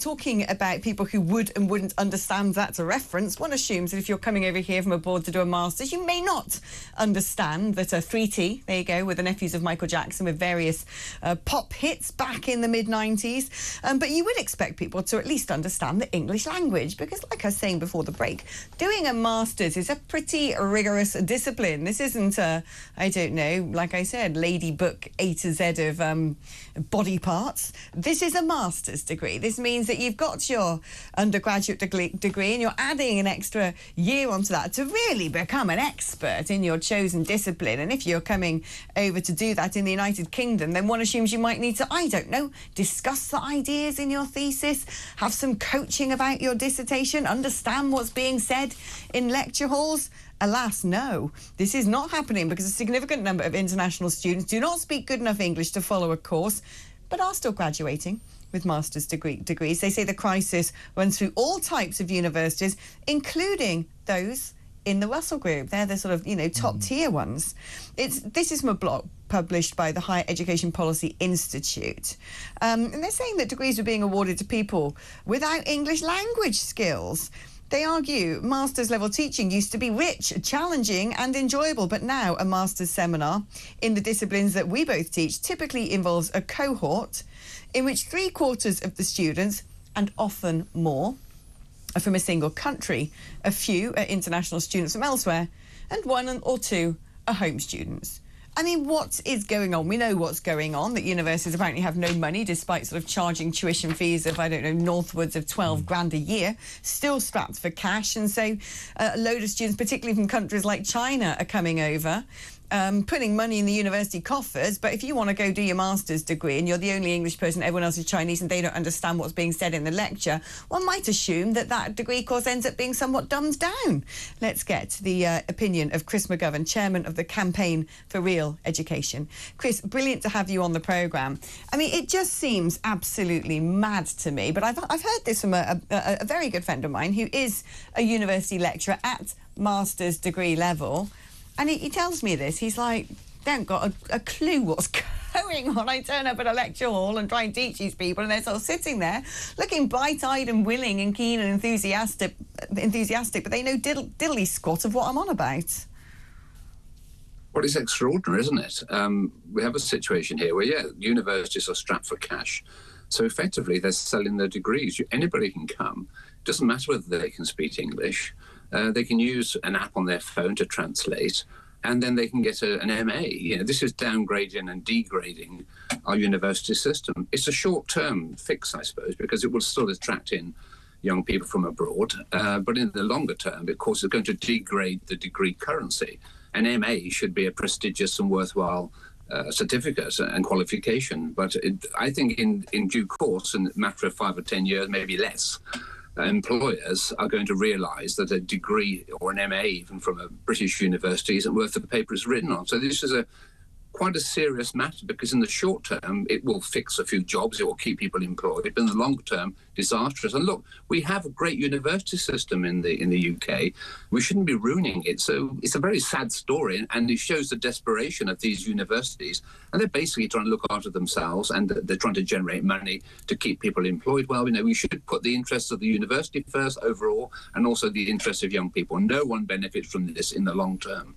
talking about people who would and wouldn't understand that's a reference. One assumes that if you're coming over here from abroad to do a master's, you may not understand that a 3T, there you go, with the nephews of Michael Jackson with various pop hits back in the mid-90s. But you would expect people to at least understand the English language because, like I was saying before the break, doing a master's is a pretty rigorous discipline. This isn't, I don't know, like I said, lady book A to Z of body parts. This is a master's degree. This means that you've got your undergraduate degree and you're adding an extra year onto that to really become an expert in your chosen discipline. And if you're coming over to do that in the United Kingdom, then one assumes you might need to, I don't know, discuss the ideas in your thesis, have some coaching about your dissertation, understand what's being said in lecture halls. Alas, no. This is not happening because a significant number of international students do not speak good enough English to follow a course, but are still graduating with master's degrees. They say the crisis runs through all types of universities, including those in the Russell Group. They're the sort of, top-tier ones. This is from a blog published by the Higher Education Policy Institute. And they're saying that degrees were being awarded to people without English language skills. They argue master's level teaching used to be rich, challenging and enjoyable, but now a master's seminar in the disciplines that we both teach typically involves a cohort in which 3/4 of the students, and often more, are from a single country. A few are international students from elsewhere, and 1 or 2 are home students. I mean, what is going on? We know what's going on, that universities apparently have no money despite sort of charging tuition fees of, I don't know, northwards of 12 grand a year, still strapped for cash. And so a load of students, particularly from countries like China, are coming over, putting money in the university coffers. But if you want to go do your master's degree and you're the only English person, everyone else is Chinese, and they don't understand what's being said in the lecture, one might assume that that degree course ends up being somewhat dumbed down. Let's get to the opinion of Chris McGovern, chairman of the Campaign for Real Education. Chris, brilliant to have you on the programme. I mean, it just seems absolutely mad to me, but I've heard this from a very good friend of mine who is a university lecturer at master's degree level. And he tells me this. He's like, don't got a clue what's going on. I turn up at a lecture hall and try and teach these people, and they're sort of sitting there looking bright-eyed and willing and keen and enthusiastic, but they know diddly squat of what I'm on about. Well, it's extraordinary, isn't it? We have a situation here where, universities are strapped for cash. So effectively, they're selling their degrees. Anybody can come. It doesn't matter whether they can speak English. They can use an app on their phone to translate, and then they can get an MA. This is downgrading and degrading our university system. It's a short-term fix, I suppose, because it will still attract in young people from abroad. But in the longer term, of course, it's going to degrade the degree currency. An MA should be a prestigious and worthwhile certificate and qualification. But I think in due course, in a matter of 5 or 10 years, maybe less, employers are going to realise that a degree or an MA, even from a British university, isn't worth the paper it's written on. So this is quite a serious matter, because in the short term, it will fix a few jobs, it will keep people employed, but in the long term, disastrous. And look, we have a great university system in the UK. We shouldn't be ruining it. So it's a very sad story, and it shows the desperation of these universities. And they're basically trying to look after themselves, and they're trying to generate money to keep people employed. Well, we should put the interests of the university first overall, and also the interests of young people. No one benefits from this in the long term.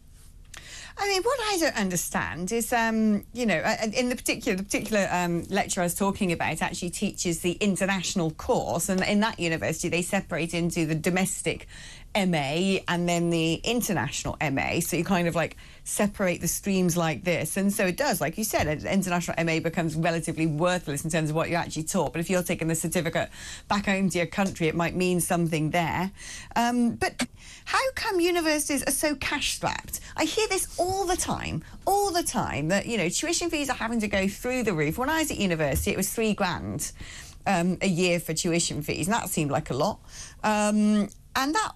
I mean, what I don't understand is, in the particular lecture I was talking about actually teaches the international course, and in that university they separate into the domestic MA and then the international MA. So you kind of like separate the streams like this. And so it does, like you said, an international MA becomes relatively worthless in terms of what you actually taught. But if you're taking the certificate back home to your country, it might mean something there. But how come universities are so cash-strapped? I hear this all the time, that, tuition fees are having to go through the roof. When I was at university, it was £3 grand a year for tuition fees, and that seemed like a lot. And that,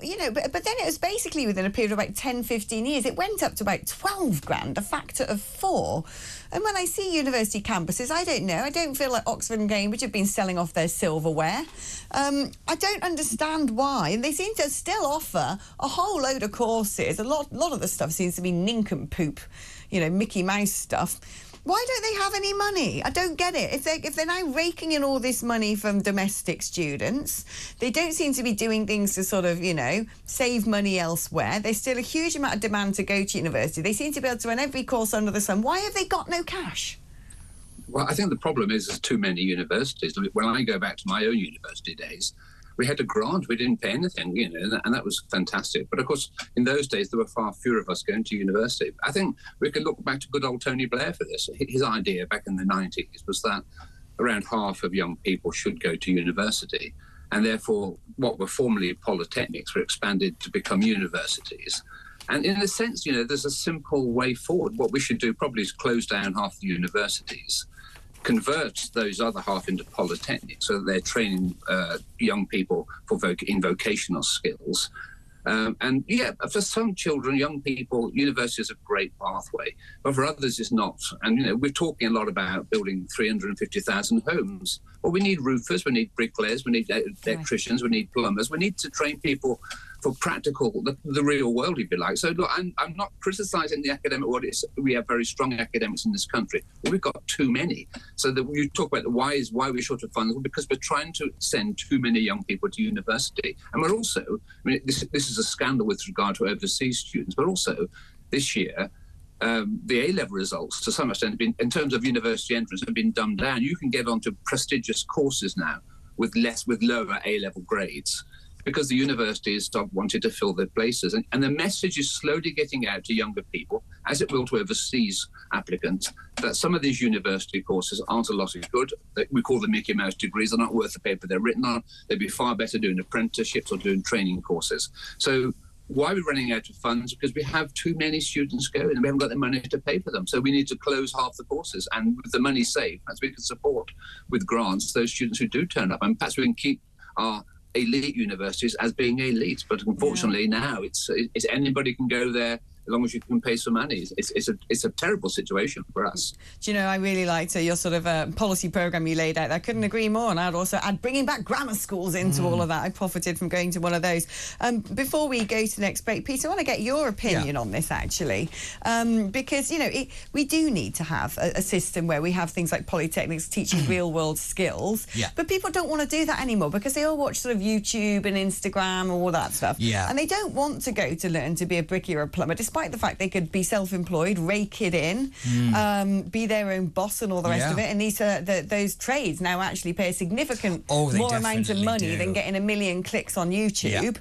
but then it was basically within a period of about 10, 15 years, it went up to about 12 grand, a factor of 4. And when I see university campuses, I don't know, I don't feel like Oxford and Cambridge have been selling off their silverware. I don't understand why. And they seem to still offer a whole load of courses. A lot of the stuff seems to be nincompoop, Mickey Mouse stuff. Why don't they have any money? I don't get it. If they're now raking in all this money from domestic students, they don't seem to be doing things to sort of, you know, save money elsewhere. There's still a huge amount of demand to go to university. They seem to be able to run every course under the sun. Why have they got no cash? Well, I think the problem is there's too many universities. When I go back to my own university days, we had a grant. We didn't pay anything, you know, and that was fantastic. But of course, in those days, there were far fewer of us going to university. I think we can look back to good old Tony Blair for this. His idea back in the 90s was that around half of young people should go to university. And therefore, what were formerly polytechnics were expanded to become universities. And in a sense, you know, there's a simple way forward. What we should do probably is close down half the universities, convert those other half into polytechnics so that they're training young people in vocational skills. And yeah, for some children, young people, university is a great pathway, but for others it's not. And, you know, we're talking a lot about building 350,000 homes. Well, we need roofers, we need bricklayers, we need electricians, we need plumbers. We need to train people for practical, the real world, if you like. So look, I'm not criticising the academic world. We have very strong academics in this country, but we've got too many. So that you talk about why we're short of funds, well, because we're trying to send too many young people to university. And we're also, I mean, this is a scandal with regard to overseas students, but also this year, the A-level results, to some extent, have been, in terms of university entrance, have been dumbed down. You can get onto prestigious courses now with lower A-level grades, because the universities stopped wanting to fill their places. And the message is slowly getting out to younger people, as it will to overseas applicants, that some of these university courses aren't a lot of good. We call them Mickey Mouse degrees. They're not worth the paper they're written on. They'd be far better doing apprenticeships or doing training courses. So why are we running out of funds? Because we have too many students going and we haven't got the money to pay for them. So we need to close half the courses, and with the money saved, as we can support with grants those students who do turn up. And perhaps we can keep our elite universities as being elite, but unfortunately now it's anybody can go there as long as you can pay some money. It's a terrible situation for us. Do you know, I really liked your sort of policy programme you laid out. I couldn't agree more, and I'd also add bringing back grammar schools into all of that. I profited from going to one of those. Before we go to the next break, Peter, I want to get your opinion on this, actually, because, you know, we do need to have a system where we have things like polytechnics teaching real-world skills, but people don't want to do that anymore because they all watch sort of YouTube and Instagram and all that stuff, and they don't want to go to learn to be a brickie or a plumber, despite the fact they could be self-employed, rake it in, be their own boss and all the rest of it. And those trades now actually pay a significant more amount of money than getting a million clicks on YouTube.